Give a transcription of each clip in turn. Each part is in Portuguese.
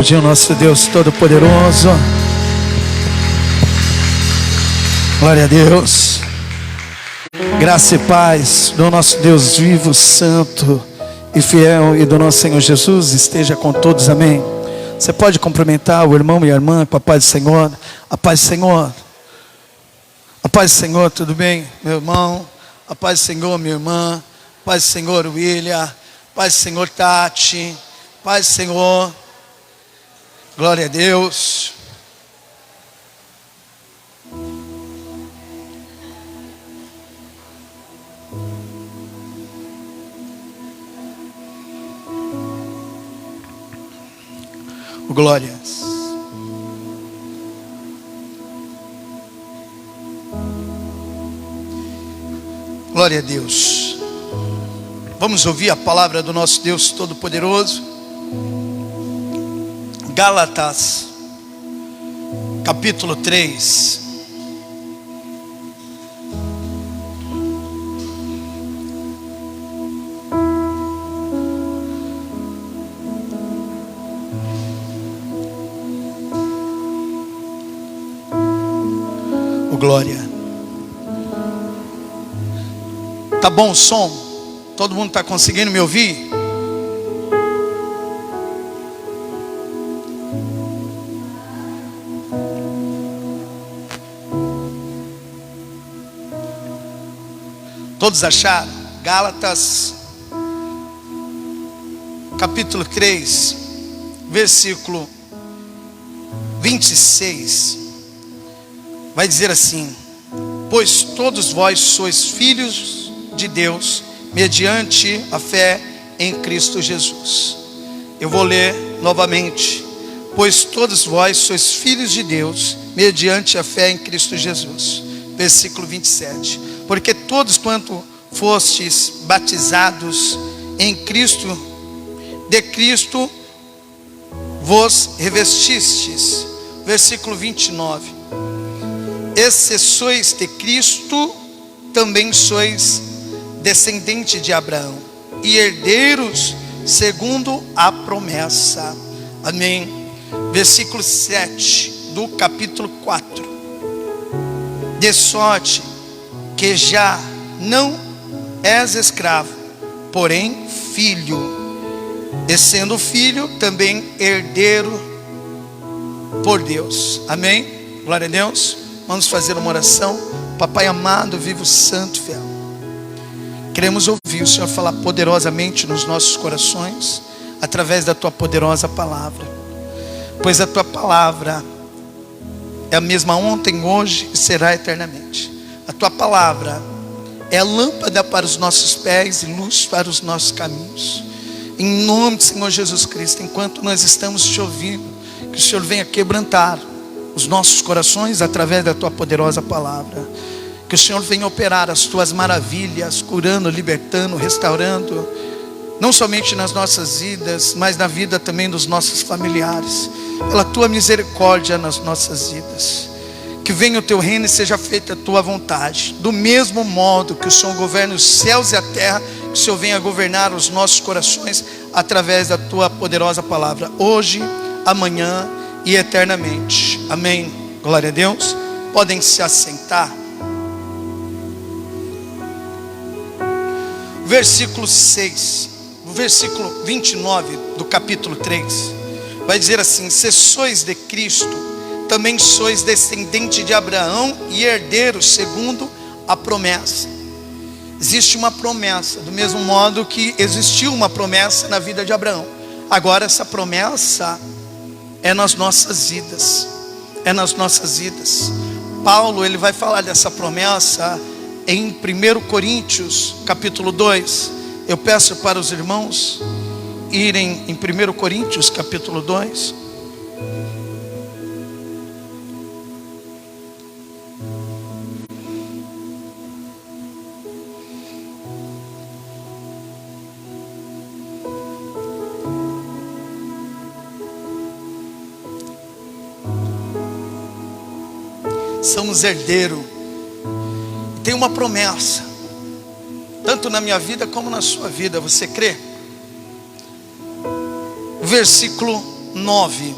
O nosso Deus Todo-Poderoso. Glória a Deus. Graça e paz do nosso Deus vivo, santo e fiel, e do nosso Senhor Jesus esteja com todos, amém. Você pode cumprimentar o irmão e a irmã com a paz do Senhor. A paz do Senhor. A paz do Senhor, tudo bem, meu irmão? A paz do Senhor, minha irmã. A paz do Senhor, William. A paz do Senhor, Tati. A paz do Senhor. Glória a Deus. Glórias. Glória a Deus. Vamos ouvir a palavra do nosso Deus Todo-Poderoso. Gálatas, capítulo 3. Glória. Tá bom o som? Todo mundo está conseguindo me ouvir? Todos acharam? Gálatas, capítulo 3, versículo 26. Vai dizer assim: pois todos vós sois filhos de Deus, mediante a fé em Cristo Jesus. Eu vou ler novamente. Pois todos vós sois filhos de Deus, mediante a fé em Cristo Jesus. Versículo 27. Porque todos quanto fostes batizados em Cristo, de Cristo vos revestistes. Versículo 29. E se sois de Cristo, também sois descendente de Abraão e herdeiros segundo a promessa. Amém. Versículo 7 do capítulo 4. De sorte que já não és escravo, porém filho, e sendo filho, também herdeiro por Deus. Amém. Glória a Deus. Vamos fazer uma oração. Papai amado, vivo, santo, fiel, queremos ouvir o Senhor falar poderosamente nos nossos corações, através da Tua poderosa palavra. Pois a Tua palavra é a mesma ontem, hoje e será eternamente. A Tua palavra é lâmpada para os nossos pés e luz para os nossos caminhos. Em nome do Senhor Jesus Cristo, enquanto nós estamos te ouvindo, que o Senhor venha quebrantar os nossos corações através da Tua poderosa palavra. Que o Senhor venha operar as Tuas maravilhas, curando, libertando, restaurando, não somente nas nossas vidas, mas na vida também dos nossos familiares. Pela Tua misericórdia nas nossas vidas. Que venha o Teu reino e seja feita a Tua vontade. Do mesmo modo que o Senhor governa os céus e a terra, que o Senhor venha governar os nossos corações através da Tua poderosa palavra, hoje, amanhã e eternamente. Amém. Glória a Deus. Podem se assentar. Versículo 6, versículo 29 do capítulo 3 vai dizer assim: se sois de Cristo, também sois descendente de Abraão e herdeiros segundo a promessa. Existe uma promessa, do mesmo modo que existiu uma promessa na vida de Abraão. Agora essa promessa é nas nossas vidas. É nas nossas vidas. Paulo, ele vai falar dessa promessa em 1 Coríntios, capítulo 2. Eu peço para os irmãos irem em 1 Coríntios, capítulo 2. Somos herdeiros. Tem uma promessa. tanto na minha vida como na sua vida. Você crê? Versículo 9,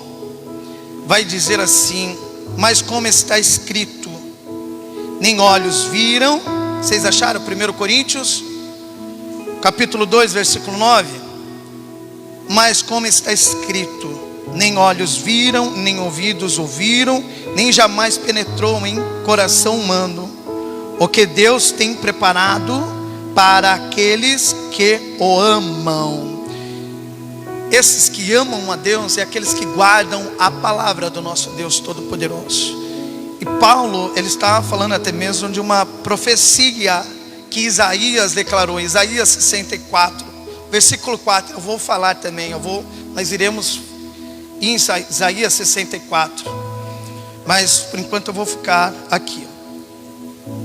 vai dizer assim: mas como está escrito, nem olhos viram. Vocês acharam? 1 Coríntios, capítulo 2, versículo 9. Mas como está escrito, nem olhos viram, nem ouvidos ouviram, nem jamais penetrou em coração humano o que Deus tem preparado para aqueles que o amam. Esses que amam a Deus é aqueles que guardam a palavra do nosso Deus Todo-Poderoso. E Paulo, ele está falando até mesmo de uma profecia que Isaías declarou, Isaías 64, versículo 4. Eu vou falar também, nós iremos em Isaías 64, mas por enquanto eu vou ficar aqui.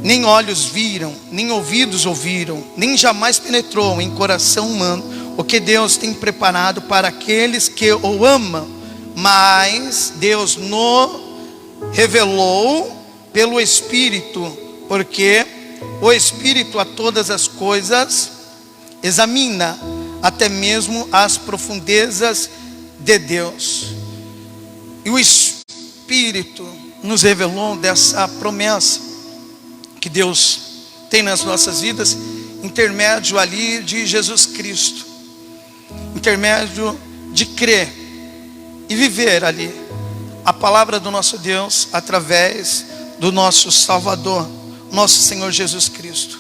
Nem olhos viram, nem ouvidos ouviram, nem jamais penetrou em coração humano o que Deus tem preparado para aqueles que o amam, mas Deus nos revelou pelo Espírito, porque o Espírito a todas as coisas examina, até mesmo as profundezas de Deus. E o Espírito nos revelou dessa promessa que Deus tem nas nossas vidas, intermédio ali de Jesus Cristo, intermédio de crer e viver ali a palavra do nosso Deus através do nosso Salvador, nosso Senhor Jesus Cristo.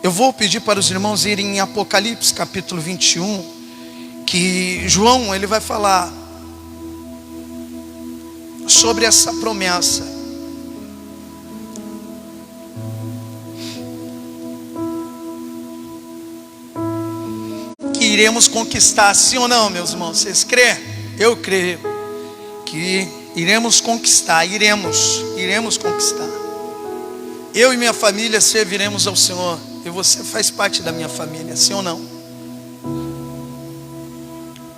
Eu vou pedir para os irmãos irem em Apocalipse capítulo 21, que João, ele vai falar sobre essa promessa. Que iremos conquistar, sim ou não, meus irmãos? Vocês creem? Eu creio que iremos conquistar, iremos conquistar. Eu e minha família serviremos ao Senhor, e você faz parte da minha família, sim ou não?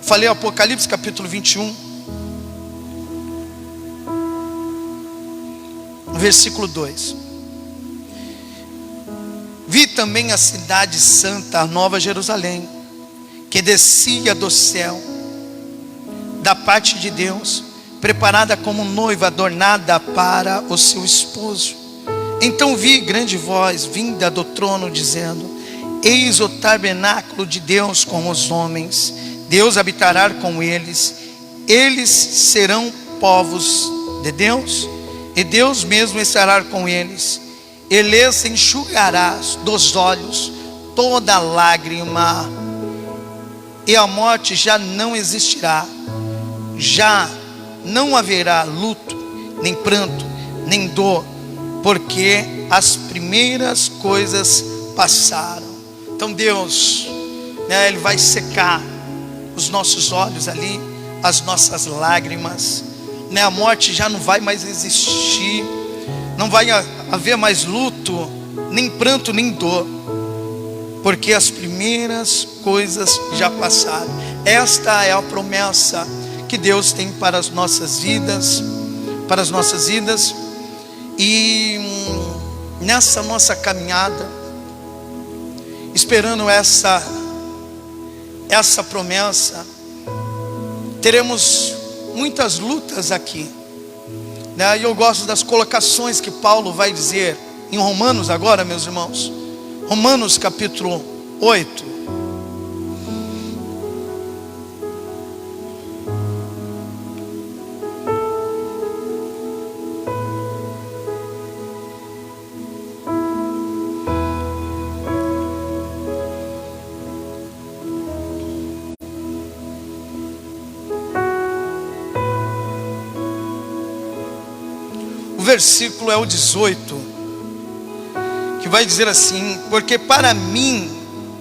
Falei Apocalipse capítulo 21, versículo 2. Vi também a cidade santa, a nova Jerusalém, que descia do céu, da parte de Deus, preparada como noiva adornada para o seu esposo. Então vi grande voz vinda do trono dizendo: eis o tabernáculo de Deus com os homens, Deus habitará com eles, eles serão povos de Deus, e Deus mesmo estará com eles. Ele lhes enxugará dos olhos toda lágrima, e a morte já não existirá, já não haverá luto, nem pranto, nem dor, porque as primeiras coisas passaram. Então Deus, Ele vai secar os nossos olhos ali, as nossas lágrimas, A morte já não vai mais existir, não vai haver mais luto, nem pranto, nem dor, porque as primeiras coisas já passaram. Esta é a promessa que Deus tem para as nossas vidas, e nessa nossa caminhada, esperando essa promessa, teremos muitas lutas aqui, E eu gosto das colocações que Paulo vai dizer em Romanos agora, meus irmãos. Romanos capítulo 8. O versículo é o 18, que vai dizer assim: porque para mim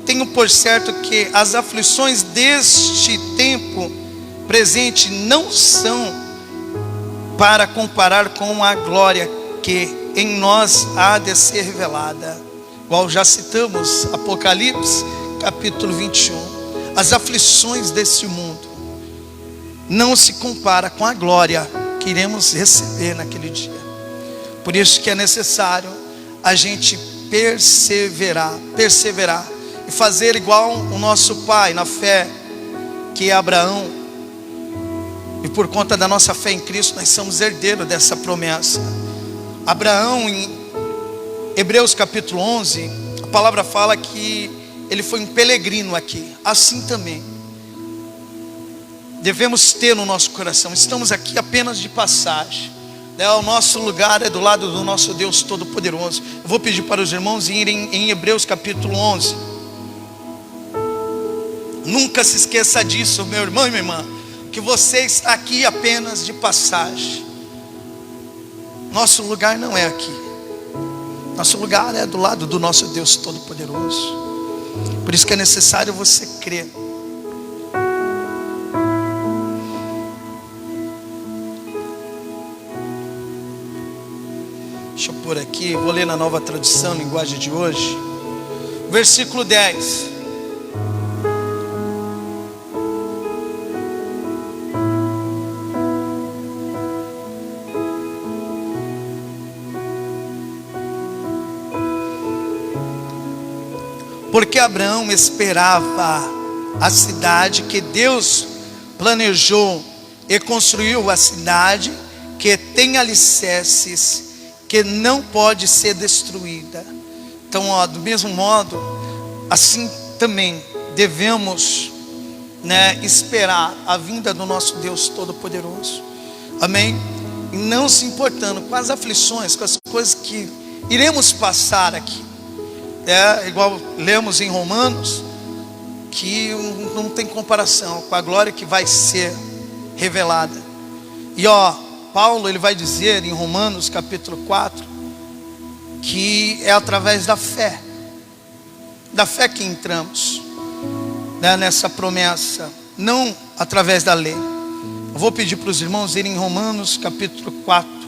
tenho por certo que as aflições deste tempo presente não são para comparar com a glória que em nós há de ser revelada. Igual já citamos Apocalipse capítulo 21. As aflições deste mundo não se compara com a glória que iremos receber naquele dia. Por isso que é necessário a gente perseverar e fazer igual o nosso pai na fé, que é Abraão. E por conta da nossa fé em Cristo, nós somos herdeiros dessa promessa. Abraão, em Hebreus capítulo 11, a palavra fala que ele foi um peregrino aqui. Assim também devemos ter no nosso coração. Estamos aqui apenas de passagem. O nosso lugar é do lado do nosso Deus Todo-Poderoso. Eu vou pedir para os irmãos irem em Hebreus capítulo 11. Nunca se esqueça disso, meu irmão e minha irmã, que você está aqui apenas de passagem. Nosso lugar não é aqui. Nosso lugar é do lado do nosso Deus Todo-Poderoso. Por isso que é necessário você crer. Deixa eu pôr aqui, vou ler na Nova Tradução, linguagem de hoje. Versículo 10. Porque Abraão esperava a cidade que Deus planejou e construiu a cidade que tem alicerces, que não pode ser destruída. Então, do mesmo modo, assim também devemos, esperar a vinda do nosso Deus Todo-Poderoso. Amém? E não se importando com as aflições, com as coisas que iremos passar aqui. Igual lemos em Romanos, que não tem comparação com a glória que vai ser revelada. E Paulo, ele vai dizer em Romanos capítulo 4, que é através da fé que entramos, nessa promessa, não através da lei. Eu vou pedir para os irmãos irem em Romanos capítulo 4.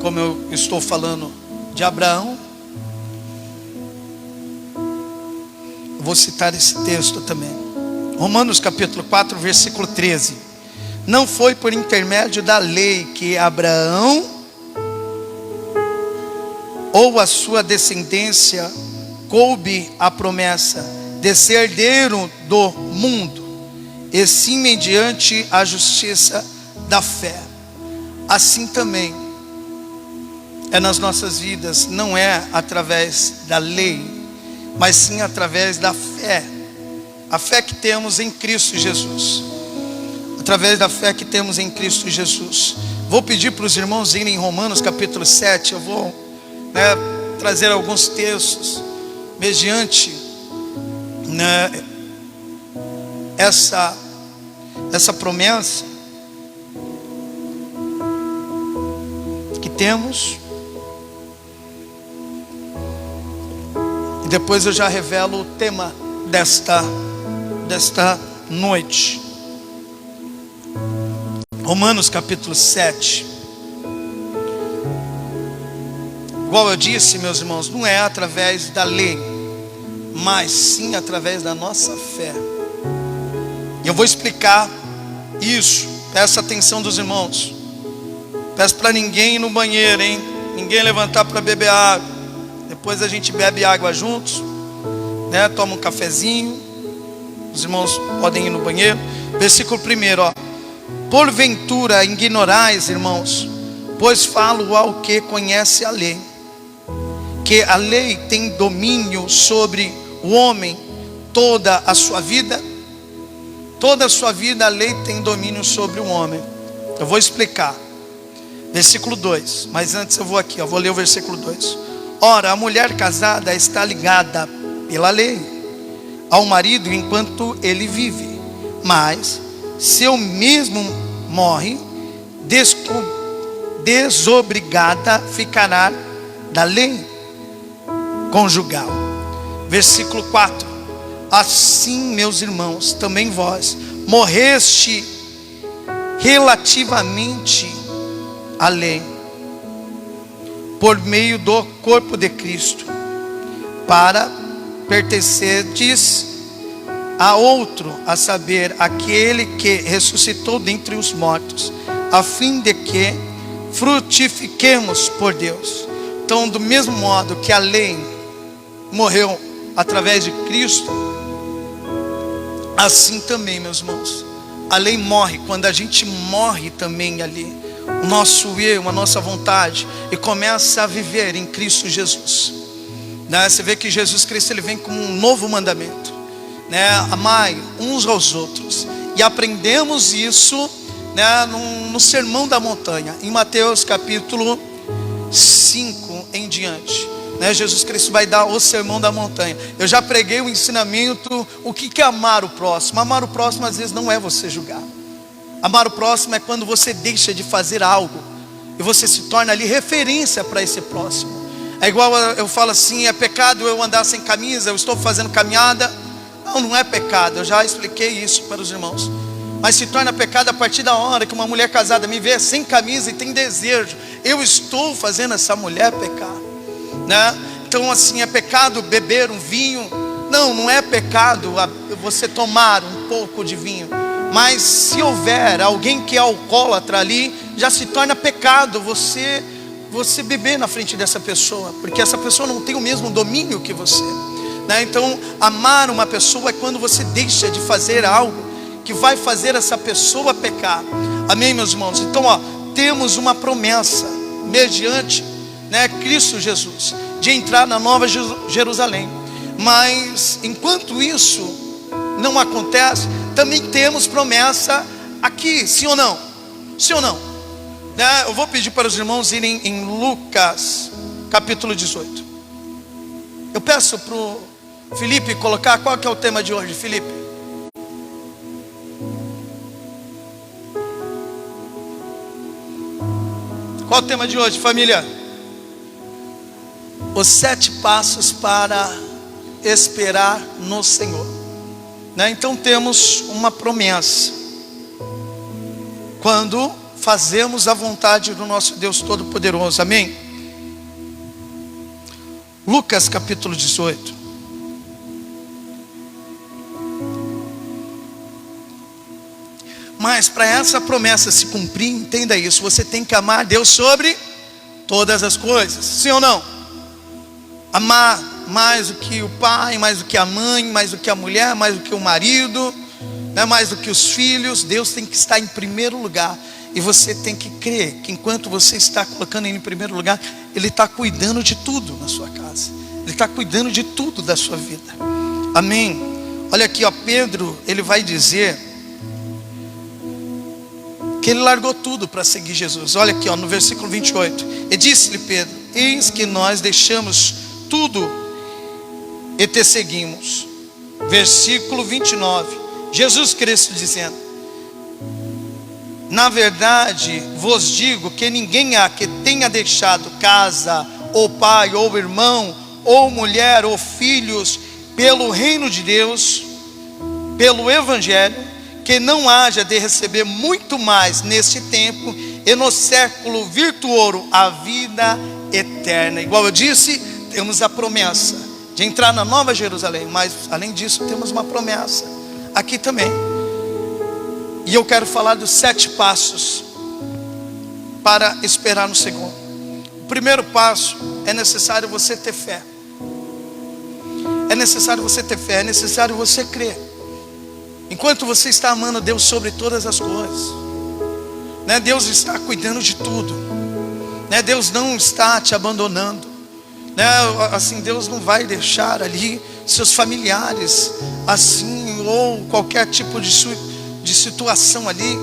Como eu estou falando de Abraão, eu vou citar esse texto também. Romanos capítulo 4, versículo 13. Não foi por intermédio da lei que Abraão ou a sua descendência coube a promessa de ser herdeiro do mundo, e sim mediante a justiça da fé. Assim também é nas nossas vidas, não é através da lei, mas sim através da fé. A fé que temos em Cristo Jesus. Através da fé que temos em Cristo Jesus. Vou pedir para os irmãos irem em Romanos capítulo 7. Eu vou trazer alguns textos mediante essa promessa que temos. E depois eu já revelo o tema desta noite. Romanos capítulo 7. Igual eu disse, meus irmãos, não é através da lei, mas sim através da nossa fé. E eu vou explicar isso. Peço atenção dos irmãos. Peço para ninguém ir no banheiro, hein? Ninguém levantar para beber água. Depois a gente bebe água juntos, toma um cafezinho. Os irmãos podem ir no banheiro. Versículo 1, Porventura ignorais, irmãos, pois falo ao que conhece a lei, que a lei tem domínio sobre o homem toda a sua vida. Toda a sua vida a lei tem domínio sobre o homem. Eu vou explicar. Versículo 2. Mas antes eu vou ler o versículo 2. Ora, a mulher casada está ligada pela lei ao marido enquanto ele vive. Mas se o mesmo morre, desobrigada ficará da lei conjugal. Versículo 4. Assim, meus irmãos, também vós morreste relativamente à lei, por meio do corpo de Cristo, para pertencedes a outro, a saber, aquele que ressuscitou dentre os mortos, a fim de que frutifiquemos por Deus. Então, do mesmo modo que a lei morreu através de Cristo, assim também, meus irmãos, a lei morre quando a gente morre também ali, o nosso eu, a nossa vontade, e começa a viver em Cristo Jesus, né? Você vê que Jesus Cristo, ele vem com um novo mandamento, né? Amai uns aos outros. E aprendemos isso, né, no Sermão da Montanha, em Mateus capítulo 5 em diante, né? Jesus Cristo vai dar o Sermão da Montanha. Eu já preguei o ensinamento, o que é amar o próximo. Amar o próximo às vezes não é você julgar. Amar o próximo é quando você deixa de fazer algo e você se torna ali referência para esse próximo. É igual eu falo assim, é pecado eu andar sem camisa, eu estou fazendo caminhada. Não, não é pecado, eu já expliquei isso para os irmãos. Mas se torna pecado a partir da hora que uma mulher casada me vê sem camisa e tem desejo. Eu estou fazendo essa mulher pecar, né? Então assim, é pecado beber um vinho? Não, não é pecado você tomar um pouco de vinho. Mas se houver alguém que é alcoólatra ali, já se torna pecado você beber na frente dessa pessoa, porque essa pessoa não tem o mesmo domínio que você, né? Então amar uma pessoa é quando você deixa de fazer algo que vai fazer essa pessoa pecar. Amém, meus irmãos? Então temos uma promessa mediante, né, Cristo Jesus, de entrar na Nova Jerusalém. Mas enquanto isso não acontece, também temos promessa aqui, sim ou não? Sim ou não? Né? Eu vou pedir para os irmãos irem em Lucas capítulo 18. Eu peço para o Felipe colocar, qual que é o tema de hoje, Felipe? Qual o tema de hoje, família? Os 7 passos para esperar no Senhor, né? Então temos uma promessa quando fazemos a vontade do nosso Deus Todo-Poderoso, amém? Lucas capítulo 18. Mas para essa promessa se cumprir, entenda isso, você tem que amar Deus sobre todas as coisas, sim ou não? Amar mais do que o pai, mais do que a mãe, mais do que a mulher, mais do que o marido, né? Mais do que os filhos. Deus tem que estar em primeiro lugar. E você tem que crer que enquanto você está colocando Ele em primeiro lugar, Ele está cuidando de tudo na sua casa. Ele está cuidando de tudo da sua vida. Amém? Olha aqui, Pedro, ele vai dizer que ele largou tudo para seguir Jesus. Olha aqui, no versículo 28. E disse-lhe Pedro: eis que nós deixamos tudo e te seguimos. Versículo 29. Jesus Cristo dizendo: na verdade vos digo que ninguém há que tenha deixado casa, ou pai, ou irmão, ou mulher, ou filhos, pelo reino de Deus, pelo Evangelho, que não haja de receber muito mais neste tempo e no século virtuoso a vida eterna. Igual eu disse, temos a promessa de entrar na Nova Jerusalém, mas além disso temos uma promessa aqui também. E eu quero falar dos 7 passos para esperar no Senhor. O primeiro passo é necessário você ter fé. É necessário você ter fé, é necessário você crer. Enquanto você está amando Deus sobre todas as coisas, né? Deus está cuidando de tudo, né? Deus não está te abandonando, né? Assim, Deus não vai deixar ali seus familiares assim, ou qualquer tipo de situação ali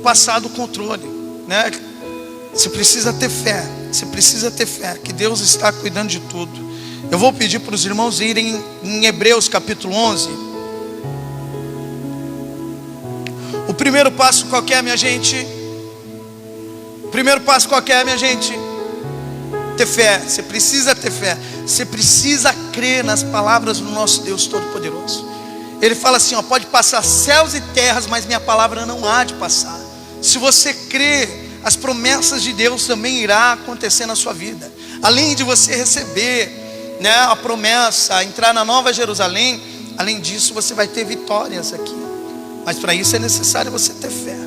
passar do controle, né? Você precisa ter fé. Você precisa ter fé que Deus está cuidando de tudo. Eu vou pedir para os irmãos irem em Hebreus capítulo 11. O primeiro passo qual que é, minha gente? O primeiro passo qual que é, minha gente? Ter fé. Você precisa ter fé. Você precisa crer nas palavras do nosso Deus Todo-Poderoso. Ele fala assim, pode passar céus e terras, mas minha palavra não há de passar. Se você crer, as promessas de Deus também irá acontecer na sua vida. Além de você receber, né, a promessa, entrar na Nova Jerusalém. Além disso, você vai ter vitórias aqui. Mas para isso é necessário você ter fé.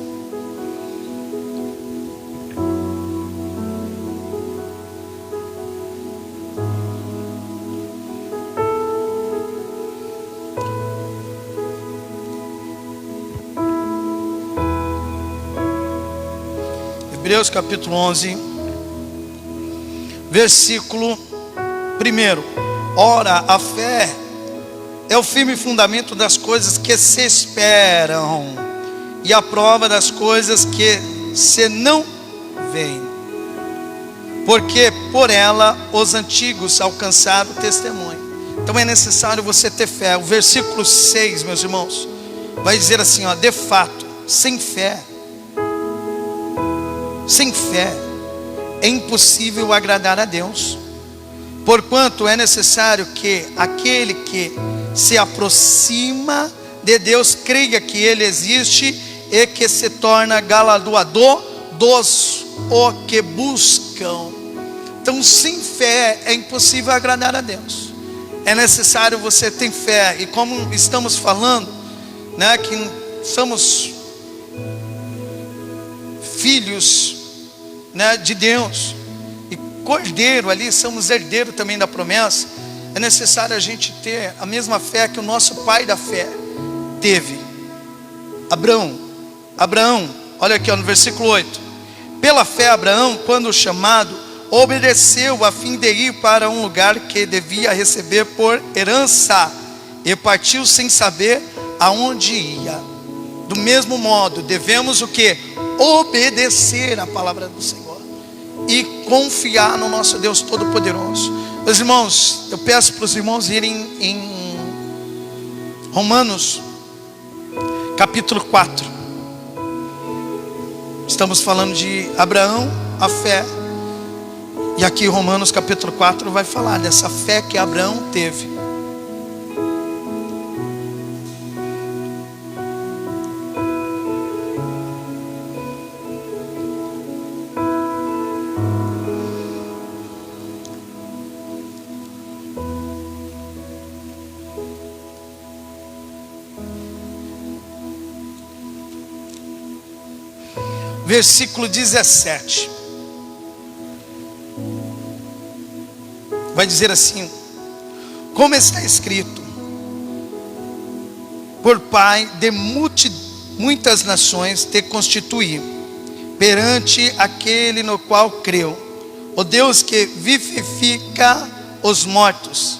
Hebreus capítulo 11, versículo 1. Ora, a fé é o firme fundamento das coisas que se esperam e a prova das coisas que se não veem, porque por ela os antigos alcançaram o testemunho. Então é necessário você ter fé. O versículo 6, meus irmãos, vai dizer assim, ó: de fato, sem fé é impossível agradar a Deus, porquanto é necessário que aquele que se aproxima de Deus creia que Ele existe e que se torna galardoador dos o que buscam. Então, sem fé é impossível agradar a Deus. É necessário você ter fé. E como estamos falando, né, que somos filhos, né, de Deus, e cordeiro ali, somos herdeiros também da promessa. É necessário a gente ter a mesma fé que o nosso pai da fé teve, Abraão, olha aqui, ó, no versículo 8. Pela fé Abraão, quando chamado, obedeceu a fim de ir para um lugar que devia receber por herança, e partiu sem saber aonde ia. Do mesmo modo, devemos o que? Obedecer a palavra do Senhor e confiar no nosso Deus Todo-Poderoso. Meus irmãos, eu peço para os irmãos irem em Romanos capítulo 4. Estamos falando de Abraão, a fé, e aqui Romanos capítulo 4 vai falar dessa fé que Abraão teve. Versículo 17 vai dizer assim: como está escrito, por pai de muitas nações te constituí, perante aquele no qual creu, o Deus que vivifica os mortos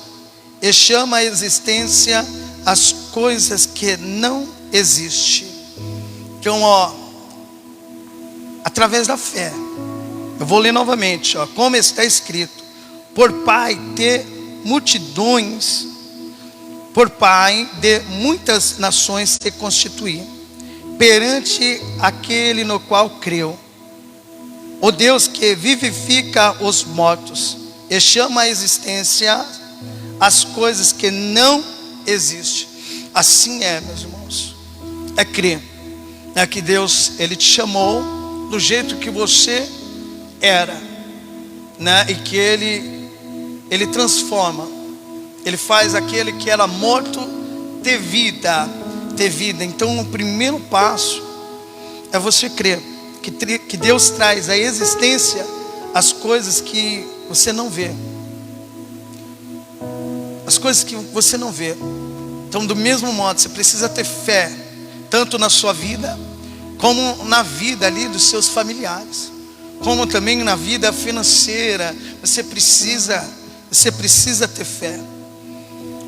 e chama à existência as coisas que não existem. Então, ó, através da fé, eu vou ler novamente, ó, como está escrito, por pai de multidões, por pai de muitas nações te constituí, perante aquele no qual creu, o Deus que vivifica os mortos e chama à existência as coisas que não existem. Assim é, meus irmãos, é crer, é que Deus, Ele te chamou do jeito que você era, né? E que Ele transforma, Ele faz aquele que era morto ter vida. Então o primeiro passo é você crer que Deus traz à existência as coisas que você não vê, as coisas que você não vê. Então, do mesmo modo, você precisa ter fé, tanto na sua vida, como na vida ali dos seus familiares, como também na vida financeira. Você precisa ter fé.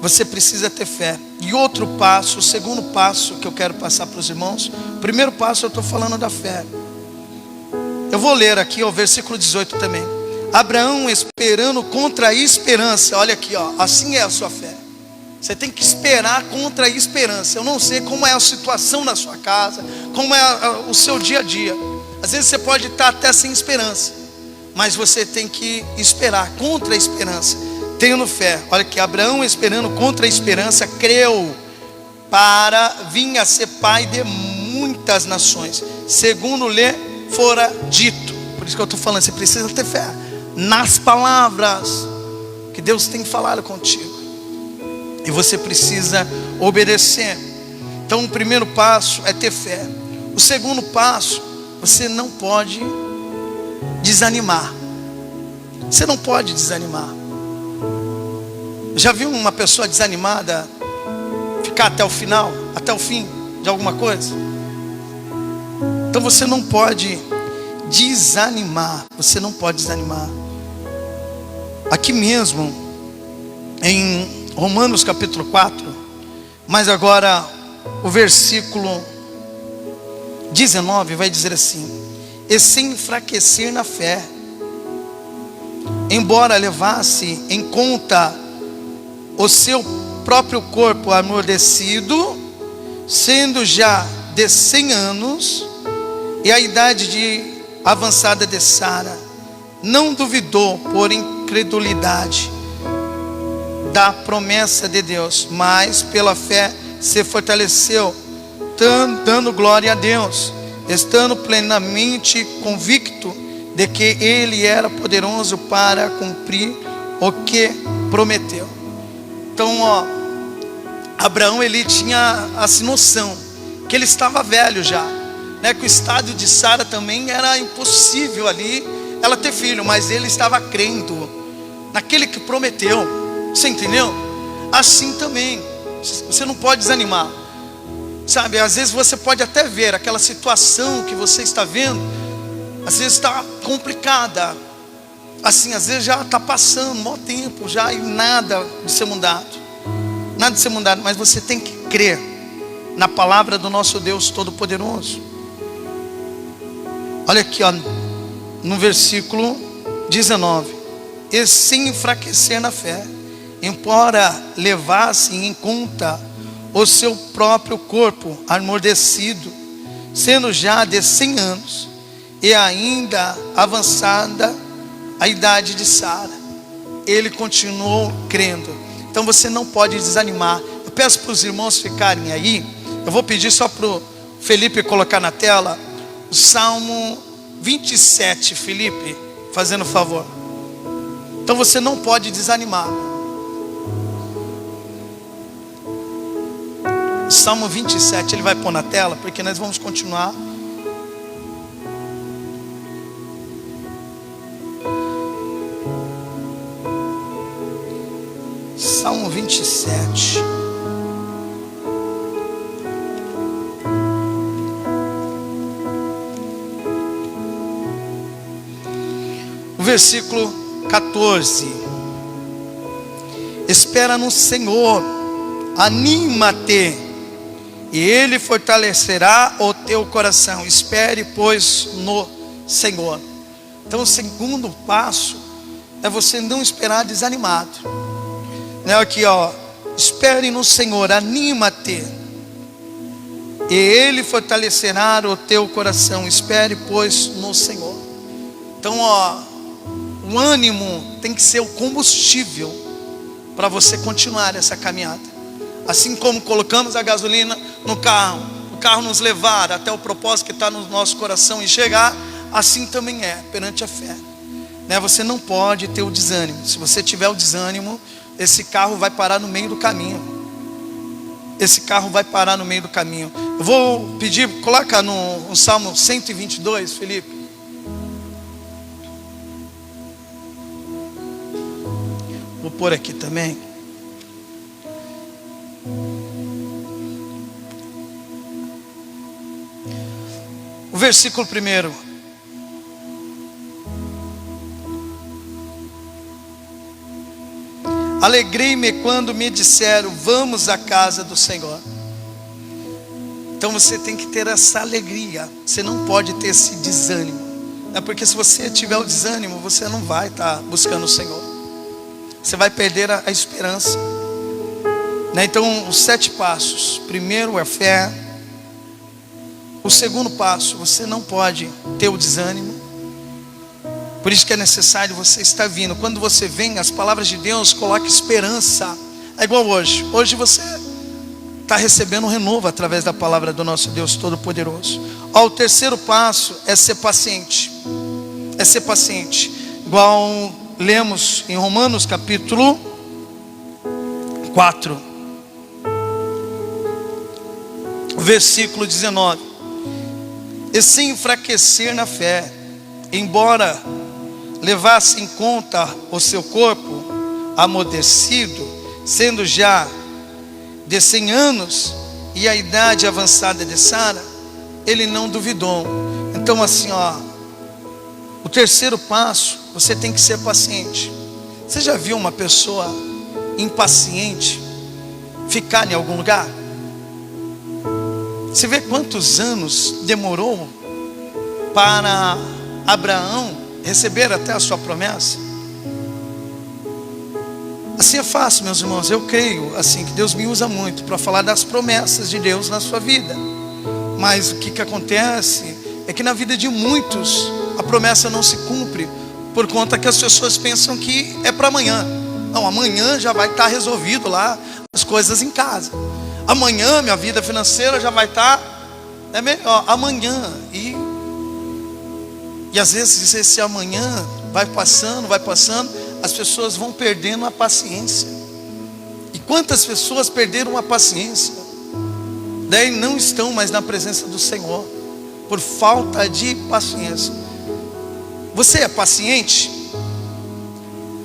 Você precisa ter fé. E outro passo, o segundo passo que eu quero passar para os irmãos. O primeiro passo eu estou falando da fé. Eu vou ler aqui o versículo 18 também. Abraão esperando contra a esperança. Olha aqui, ó, assim é a sua fé. Você tem que esperar contra a esperança. Eu não sei como é a situação na sua casa, como é o seu dia a dia. Às vezes você pode estar até sem esperança, mas você tem que esperar contra a esperança, tendo fé. Olha que Abraão, esperando contra a esperança, creu para vir a ser pai de muitas nações, segundo lhe fora dito. Por isso que eu estou falando, você precisa ter fé nas palavras que Deus tem falado contigo. E você precisa obedecer. Então o primeiro passo é ter fé. O segundo passo, você não pode desanimar. Você não pode desanimar. Já viu uma pessoa desanimada ficar até o final, até o fim de alguma coisa? Então você não pode desanimar. Você não pode desanimar. Aqui mesmo, em Romanos capítulo 4, mas agora o versículo 19 vai dizer assim: e sem enfraquecer na fé, embora levasse em conta o seu próprio corpo amolecido, sendo já de 100 anos, e a idade de avançada de Sara, não duvidou por incredulidade da promessa de Deus, mas pela fé se fortaleceu, dando glória a Deus, estando plenamente convicto de que Ele era poderoso para cumprir o que prometeu. Então, Abraão, ele tinha essa noção que ele estava velho já, né? Que o estado de Sara também era impossível ali ela ter filho, mas ele estava crendo naquele que prometeu. Você entendeu? Assim também, você não pode desanimar. Sabe, às vezes você pode até ver aquela situação que você está vendo, às vezes está complicada, assim, às vezes já está passando um maior tempo já e nada de ser mudado. Nada de ser mudado, mas você tem que crer na palavra do nosso Deus Todo-Poderoso. Olha aqui, no versículo 19: e sem enfraquecer na fé, embora levassem em conta o seu próprio corpo amolecido, sendo já de 100 anos, e ainda avançada a idade de Sara, ele continuou crendo. Então você não pode desanimar. Eu peço para os irmãos ficarem aí. Eu vou pedir só para o Felipe colocar na tela o Salmo 27, Felipe, fazendo favor. Então você não pode desanimar. Salmo 27, ele vai pôr na tela, porque nós vamos continuar. Salmo 27. O versículo 14. Espera no Senhor, anima-te, e Ele fortalecerá o teu coração. Espere, pois, no Senhor. Então o segundo passo é você não esperar desanimado. Aqui, espere no Senhor, anima-te, e Ele fortalecerá o teu coração. Espere, pois, no Senhor. Então, o ânimo tem que ser o combustível para você continuar essa caminhada. Assim como colocamos a gasolina no carro, o carro nos levar até o propósito que está no nosso coração e chegar, assim também é perante a fé. Você não pode ter o desânimo. Se você tiver o desânimo, esse carro vai parar no meio do caminho. Esse carro vai parar no meio do caminho. Eu vou pedir, coloca no Salmo 122, Felipe. Vou pôr aqui também. O versículo 1. Alegrei-me quando me disseram, vamos à casa do Senhor. Então você tem que ter essa alegria. Você não pode ter esse desânimo. Porque se você tiver o desânimo, você não vai estar buscando o Senhor. Você vai perder a esperança. Então os 7 passos. Primeiro é fé. O segundo passo, você não pode ter o desânimo. Por isso que é necessário você estar vindo. Quando você vem, as palavras de Deus colocam esperança. É igual hoje. Hoje você está recebendo um renovo através da palavra do nosso Deus Todo-Poderoso. O terceiro passo é ser paciente. É ser paciente. Igual lemos em Romanos capítulo 4, versículo 19: e sem enfraquecer na fé, embora levasse em conta o seu corpo amolecido, sendo já de 100 anos, e a idade avançada de Sara, ele não duvidou. Então assim, o terceiro passo, você tem que ser paciente. Você já viu uma pessoa impaciente ficar em algum lugar? Você vê quantos anos demorou para Abraão receber até a sua promessa? Assim é fácil, meus irmãos. Eu creio assim que Deus me usa muito para falar das promessas de Deus na sua vida. Mas o que acontece é que na vida de muitos a promessa não se cumpre, por conta que as pessoas pensam que é para amanhã. Não, amanhã já vai estar resolvido lá as coisas em casa. Amanhã minha vida financeira já vai estar melhor. Amanhã. E às vezes esse amanhã vai passando, as pessoas vão perdendo a paciência. E quantas pessoas perderam a paciência? Daí não estão mais na presença do Senhor, por falta de paciência. Você é paciente?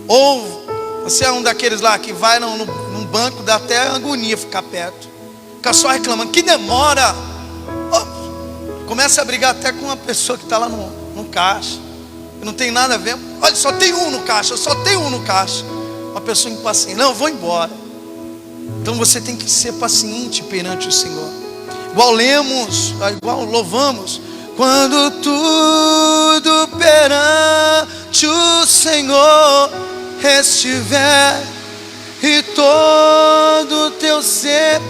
Ou você é um daqueles lá que vai num banco, dá até agonia ficar perto, fica só reclamando, que demora. Começa a brigar até com uma pessoa que está lá no caixa, que não tem nada a ver. Olha, só tem um no caixa, uma pessoa impaciente. Não, eu vou embora. Então você tem que ser paciente perante o Senhor. Igual louvamos: quando tudo perante o Senhor estiver, e todo o teu ser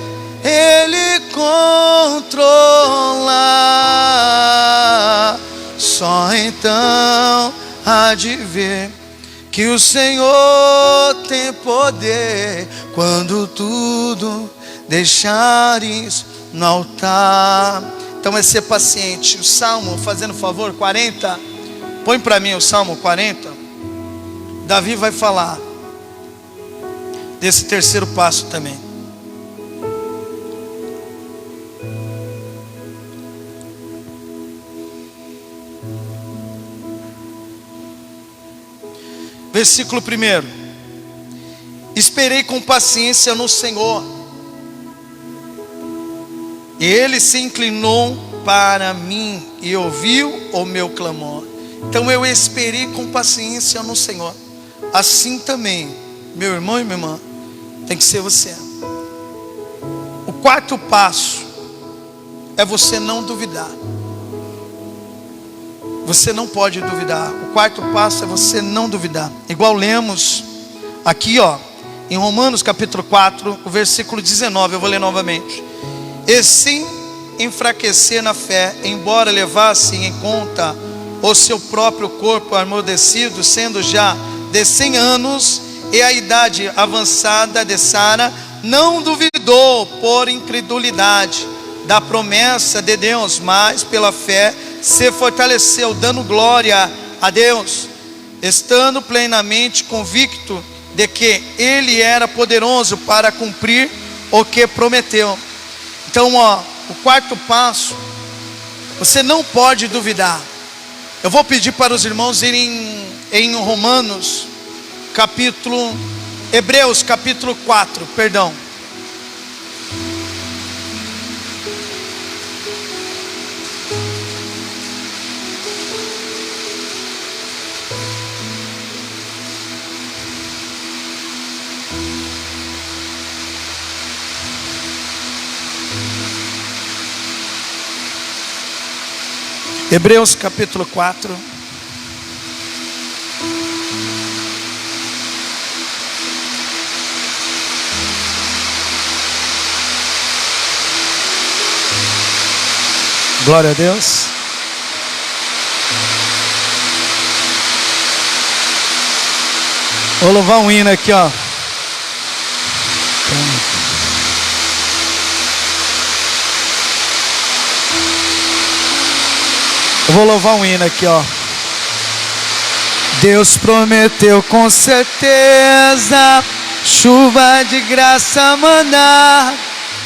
Ele controla, só então há de ver que o Senhor tem poder, quando tudo deixares no altar. Então é ser paciente. O Salmo, fazendo favor, 40, põe para mim o Salmo 40. Davi vai falar desse terceiro passo também. Versículo 1: esperei com paciência no Senhor, e Ele se inclinou para mim e ouviu o meu clamor. Então eu esperei com paciência no Senhor. Assim também, meu irmão e minha irmã, tem que ser você. O quarto passo é você não duvidar. Você não pode duvidar. O quarto passo é você não duvidar. Igual lemos aqui, em Romanos capítulo 4, o versículo 19. Eu vou ler novamente. E sem enfraquecer na fé, embora levassem em conta o seu próprio corpo amolecido, sendo já de 100 anos, e a idade avançada de Sara, não duvidou por incredulidade da promessa de Deus, mas pela fé se fortaleceu, dando glória a Deus, estando plenamente convicto de que Ele era poderoso para cumprir o que prometeu. Então, o quarto passo, você não pode duvidar. Eu vou pedir para os irmãos irem em Hebreus capítulo 4, perdão. Hebreus capítulo 4. Glória a Deus. Vou louvar um hino aqui, Eu vou louvar um hino aqui, Deus prometeu com certeza chuva de graça mandar.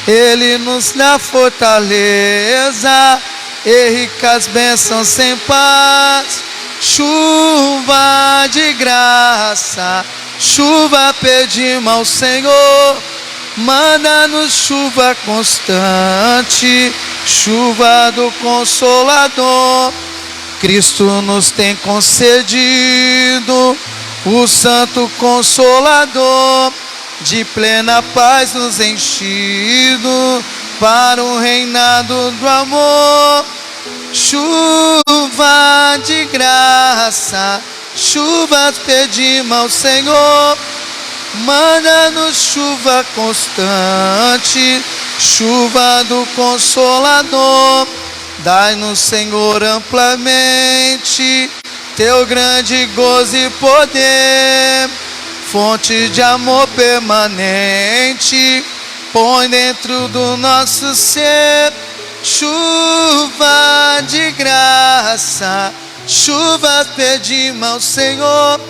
Ele nos dá fortaleza e ricas bênçãos sem paz. Chuva de graça, chuva pedimos ao Senhor. Manda-nos chuva constante, chuva do Consolador. Cristo nos tem concedido o Santo Consolador, de plena paz nos enchido para o reinado do amor. Chuva de graça, chuvas pedimos ao Senhor. Manda-nos chuva constante, chuva do Consolador. Dai-nos, Senhor, amplamente teu grande gozo e poder, fonte de amor permanente, põe dentro do nosso ser. Chuva de graça, chuvas pedimos ao Senhor.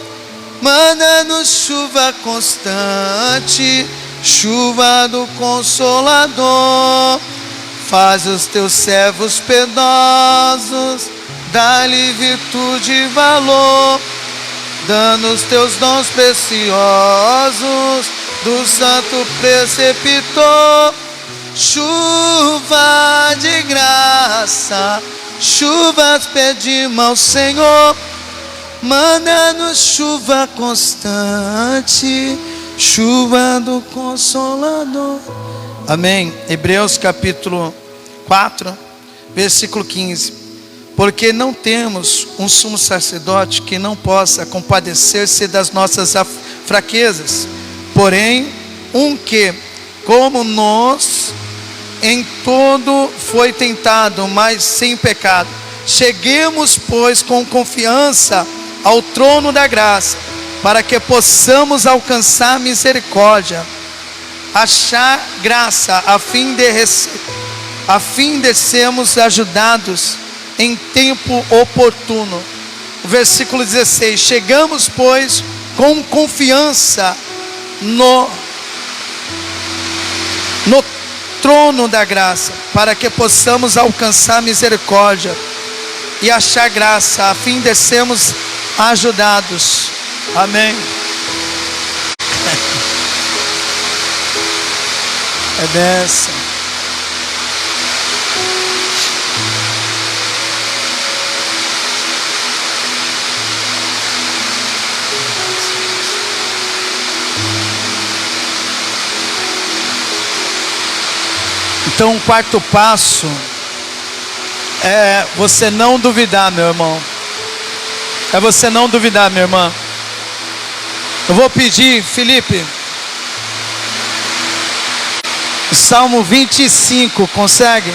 Manda-nos chuva constante, chuva do Consolador. Faz os teus servos piedosos, dá-lhe virtude e valor, dando os teus dons preciosos do santo preceptor. Chuva de graça, chuvas pedimos ao Senhor. Manda-nos chuva constante, chuva do Consolador. Amém. Hebreus capítulo 4, versículo 15. Porque não temos um sumo sacerdote que não possa compadecer-se das nossas fraquezas, porém um que, como nós, em todo foi tentado, mas sem pecado. Cheguemos, pois, com confiança ao trono da graça, para que possamos alcançar misericórdia, achar graça, a fim de sermos ajudados em tempo oportuno. O versículo 16: chegamos, pois, com confiança no trono da graça, para que possamos alcançar misericórdia e achar graça, a fim de sermos ajudados. Amém. É dessa. Então, o quarto passo é você não duvidar, meu irmão. É você não duvidar, minha irmã. Eu vou pedir, Felipe, o Salmo 25, consegue?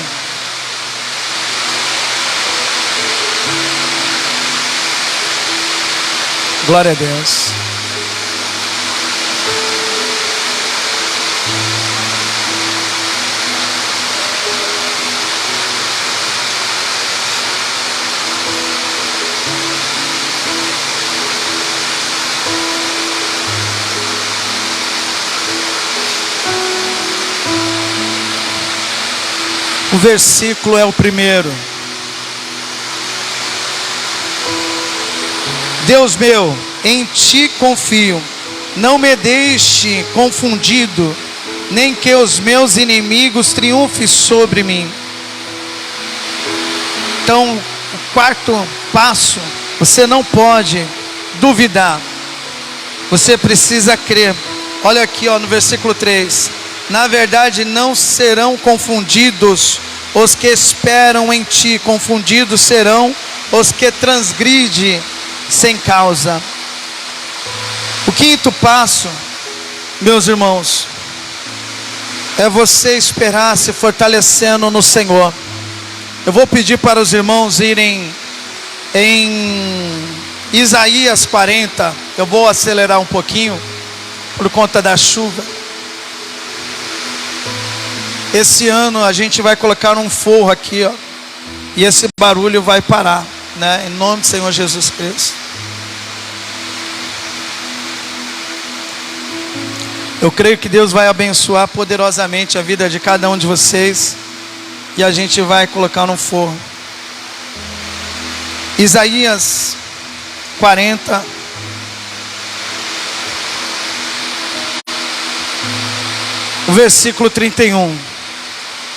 Glória a Deus. O versículo é o primeiro. Deus meu, em ti confio, não me deixe confundido, nem que os meus inimigos triunfem sobre mim. Então, o quarto passo, você não pode duvidar, você precisa crer. Olha aqui, no versículo 3. Na verdade não serão confundidos os que esperam em ti, confundidos serão os que transgridem sem causa. O quinto passo, meus irmãos, é você esperar se fortalecendo no Senhor. Eu vou pedir para os irmãos irem em Isaías 40. Eu vou acelerar um pouquinho por conta da chuva. Esse ano a gente vai colocar um forro aqui, e esse barulho vai parar, né? Em nome do Senhor Jesus Cristo. Eu creio que Deus vai abençoar poderosamente a vida de cada um de vocês. E a gente vai colocar no forno. Isaías 40. O versículo 31.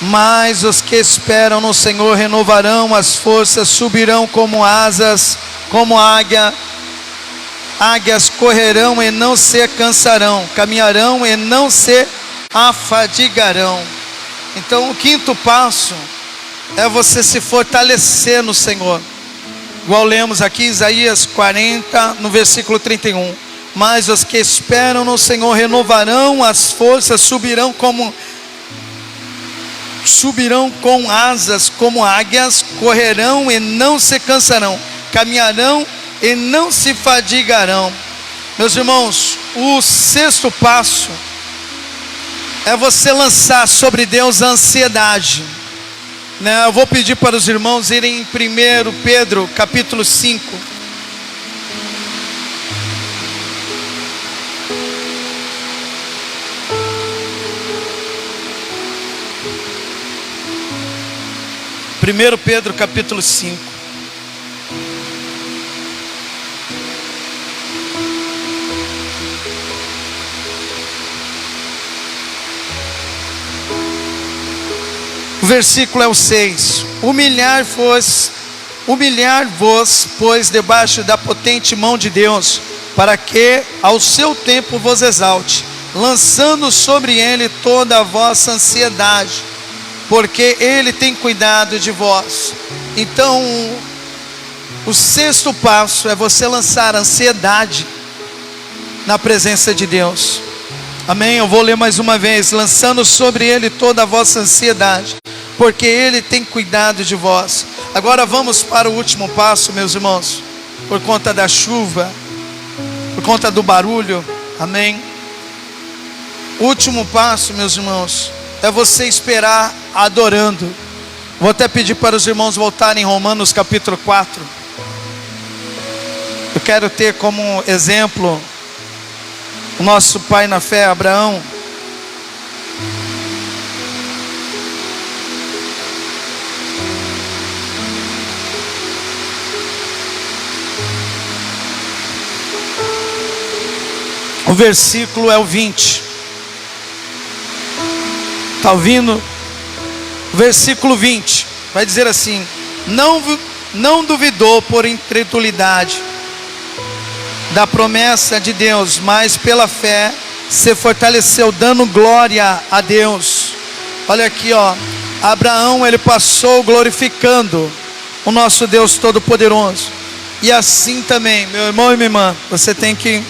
Mas os que esperam no Senhor renovarão as forças, subirão como asas, como águia. Águias correrão e não se cansarão, caminharão e não se afadigarão. Então o quinto passo é você se fortalecer no Senhor. Igual lemos aqui Isaías 40, no versículo 31. Mas os que esperam no Senhor renovarão as forças, subirão com asas como águias, correrão e não se cansarão, caminharão e não se fadigarão. Meus irmãos, o sexto passo é você lançar sobre Deus a ansiedade, né? Eu vou pedir para os irmãos irem em 1 Pedro capítulo 5. Primeiro Pedro capítulo 5. O versículo é o 6. Humilhar-vos, pois, debaixo da potente mão de Deus, para que ao seu tempo vos exalte, lançando sobre ele toda a vossa ansiedade, porque ele tem cuidado de vós. Então, o sexto passo é você lançar a ansiedade na presença de Deus. Amém? Eu vou ler mais uma vez. Lançando sobre ele toda a vossa ansiedade, porque ele tem cuidado de vós. Agora vamos para o último passo, meus irmãos. Por conta da chuva, por conta do barulho. Amém? O último passo, meus irmãos, é você esperar adorando. Vou até pedir para os irmãos voltarem em Romanos capítulo 4. Eu quero ter como exemplo o nosso pai na fé, Abraão. O versículo é o 20. Está ouvindo? O versículo 20 vai dizer assim: não duvidou por incredulidade da promessa de Deus, mas pela fé se fortaleceu, dando glória a Deus. Olha aqui, ó. Abraão, ele passou glorificando o nosso Deus Todo-Poderoso. E assim também, meu irmão e minha irmã, você tem que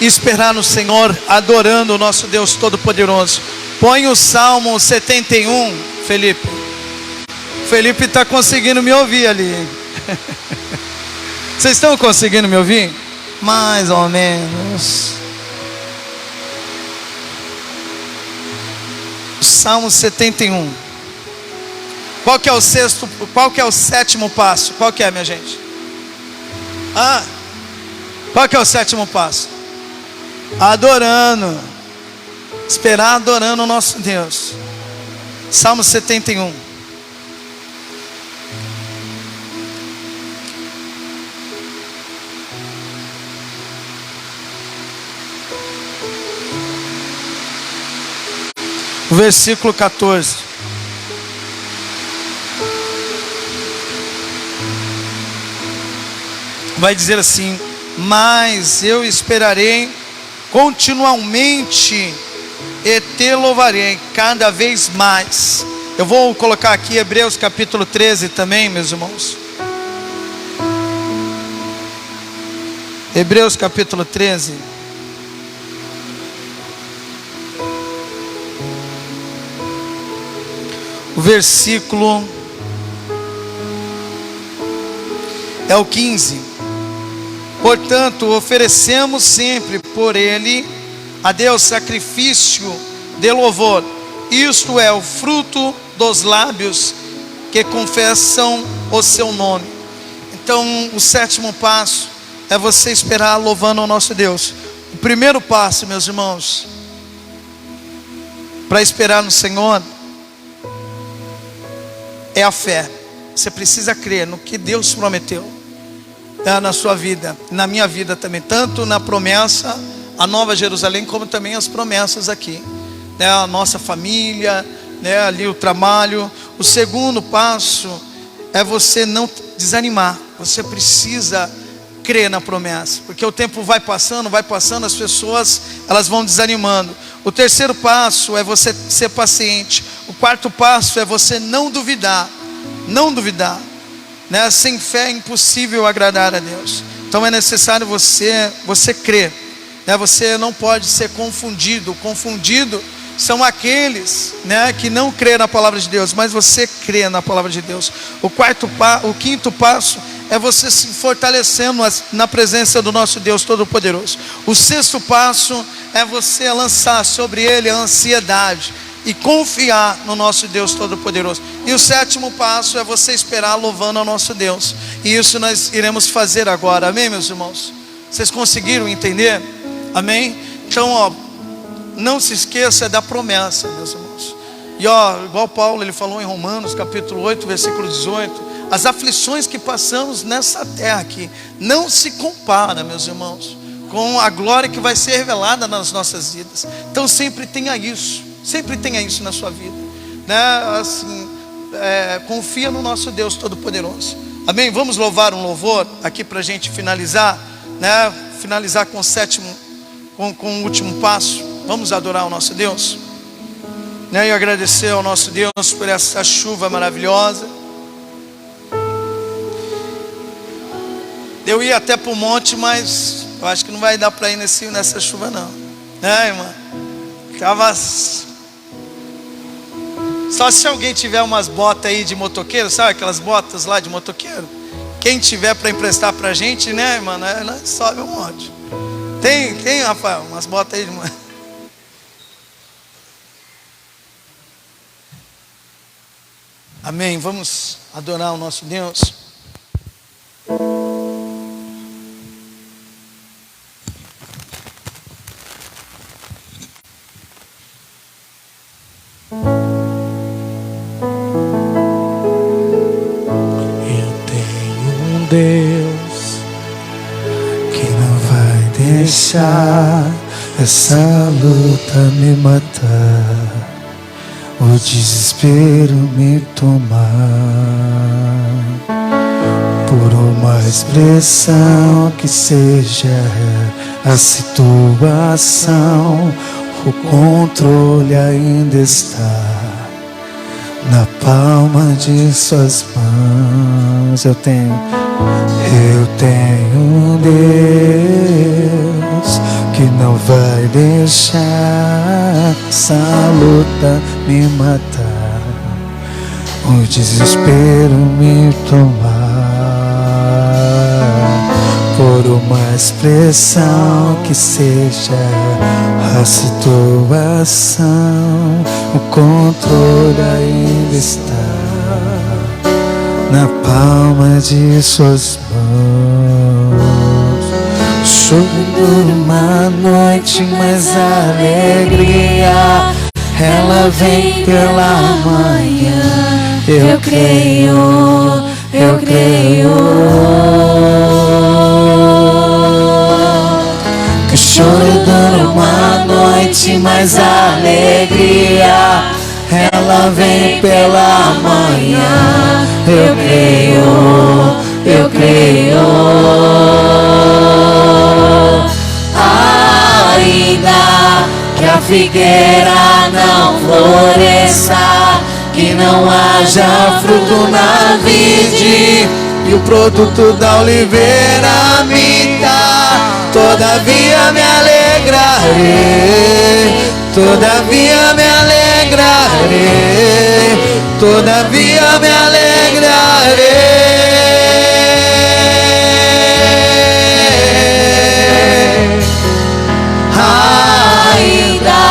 esperar no Senhor, adorando o nosso Deus Todo-Poderoso. Põe o Salmo 71, Felipe. Felipe está conseguindo me ouvir ali. Vocês estão conseguindo me ouvir? Mais ou menos. Salmo 71. Qual que é o sétimo passo? Qual que é, minha gente? Qual que é o sétimo passo? Adorando. Esperar adorando o nosso Deus. Salmo 71. O versículo 14. Vai dizer assim: mas eu esperarei continuamente e te louvarei cada vez mais. Eu vou colocar aqui Hebreus capítulo 13 também, meus irmãos. Hebreus capítulo 13. O versículo é o 15. Portanto, oferecemos sempre por ele a Deus sacrifício de louvor, isto é o fruto dos lábios que confessam o seu nome. Então, o sétimo passo é você esperar louvando o nosso Deus. O primeiro passo, meus irmãos, para esperar no Senhor é a fé. Você precisa crer no que Deus prometeu, na sua vida, na minha vida também, tanto na promessa, a Nova Jerusalém, como também as promessas aqui, a nossa família, ali o trabalho. O segundo passo é você não desanimar. Você precisa crer na promessa, porque o tempo vai passando, as pessoas elas vão desanimando. O terceiro passo é você ser paciente. O quarto passo é você não duvidar, Sem fé é impossível agradar a Deus. Então é necessário você crer, Você não pode ser confundido. Confundido são aqueles, que não crê na palavra de Deus, mas você crê na palavra de Deus. O quinto passo é você se fortalecendo na presença do nosso Deus Todo-Poderoso. O sexto passo é você lançar sobre Ele a ansiedade e confiar no nosso Deus Todo-Poderoso. E o sétimo passo é você esperar louvando ao nosso Deus. E isso nós iremos fazer agora. Amém, meus irmãos? Vocês conseguiram entender? Amém? Então, não se esqueça da promessa, meus irmãos. E igual Paulo, ele falou em Romanos capítulo 8, versículo 18, as aflições que passamos nessa terra aqui não se compara, meus irmãos, com a glória que vai ser revelada nas nossas vidas. Então sempre tenha isso na sua vida, confia no nosso Deus Todo-Poderoso. Amém? Vamos louvar um louvor aqui para a gente finalizar, finalizar com o sétimo, com o último passo. Vamos adorar o nosso Deus, e agradecer ao nosso Deus por essa chuva maravilhosa. Eu ia até para o monte, mas eu acho que não vai dar para ir nessa chuva não, irmã? Tava só se alguém tiver umas botas aí de motoqueiro, sabe aquelas botas lá de motoqueiro? Quem tiver para emprestar para a gente, irmã, nós sobe um monte. Tem, Rafael, umas botas aí de Amém, vamos adorar o nosso Deus. Deus que não vai deixar essa luta me matar, o desespero me tomar. Por uma expressão que seja a situação, o controle ainda está na palma de suas mãos. Eu tenho um Deus que não vai deixar essa luta me matar, o desespero me tomar. Por uma expressão que seja a situação, o controle ainda está na palma de suas mãos. Choro numa noite, mas a alegria ela vem pela manhã. Eu creio, eu creio. Choro dura uma noite, mas a alegria ela vem pela manhã. Eu creio, eu creio. Ainda que a figueira não floresça, que não haja fruto na vide e o produto da oliveira minta, todavia me alegrarei, todavia me alegrarei, todavia me alegrarei. Ainda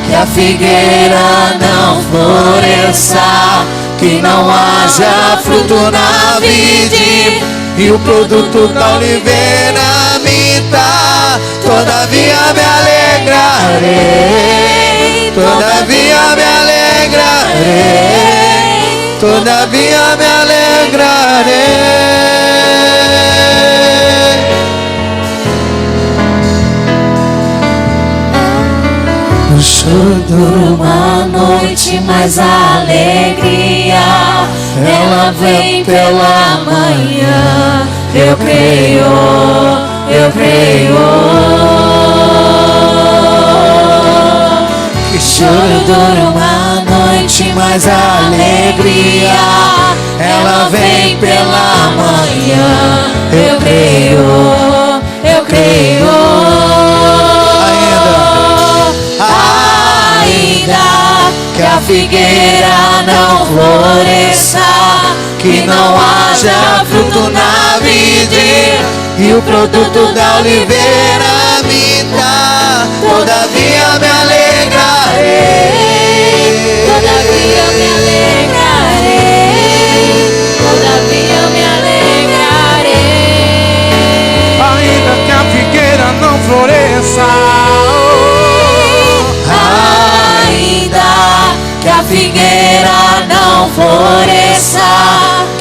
que a figueira não floresça, que não haja fruto na vide e o produto da oliveira minta, todavia me alegrarei, todavia me alegrarei, todavia me alegrarei. O choro dura uma noite, mas a alegria ela vem pela manhã. Eu creio, eu creio. O choro dura uma noite, mas a alegria ela vem pela manhã. Eu creio, eu creio. Que a figueira não floresça, que não haja fruto na vide, e o produto da oliveira minta, todavia me alegrarei, todavia me alegrarei, todavia me alegrarei. Ainda que a figueira não floresça, que a figueira não floresça,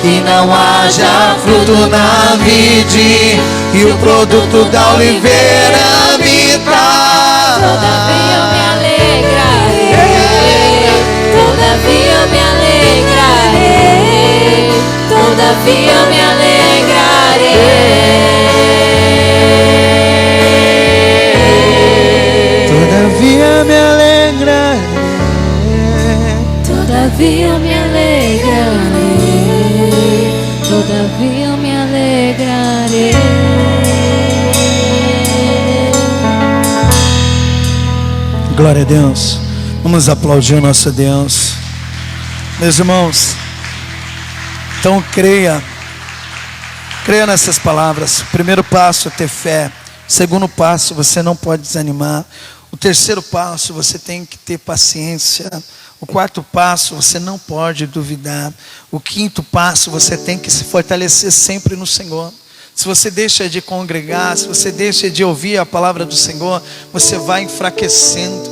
que não haja fruto na vide, e o produto da oliveira minta, todavia me alegrarei, todavia me alegrarei, todavia me alegrarei, todavia me alegrarei. Todavia me alegrarei, todavia me alegrarei. Glória a Deus. Vamos aplaudir o nosso Deus. Meus irmãos, então creia nessas palavras. O primeiro passo é ter fé. O segundo passo, você não pode desanimar. O terceiro passo, você tem que ter paciência. O quarto passo, você não pode duvidar. O quinto passo, você tem que se fortalecer sempre no Senhor. Se você deixa de congregar, se você deixa de ouvir a palavra do Senhor, você vai enfraquecendo.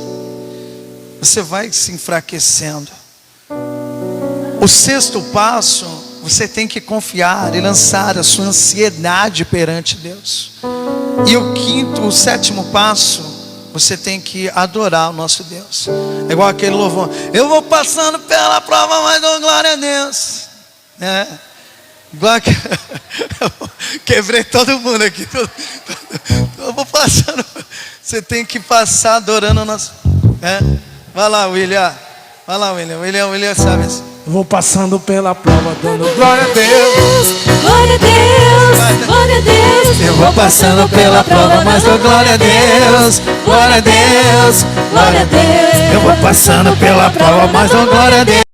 Você vai se enfraquecendo. O sexto passo, você tem que confiar e lançar a sua ansiedade perante Deus. E o sétimo passo, você tem que adorar o nosso Deus. É igual aquele louvor: eu vou passando pela prova, mas dou glória a Deus. Igual que quebrei todo mundo aqui. Eu vou passando. Você tem que passar adorando o nosso. Vai lá, William. Vai lá, William. William sabe assim. Eu vou passando pela prova, dando glória a Deus. Glória a Deus, glória a Deus. Eu vou passando pela prova, mas dou glória a Deus. Glória a Deus, glória a Deus. Eu vou passando pela prova, mas dou glória a Deus.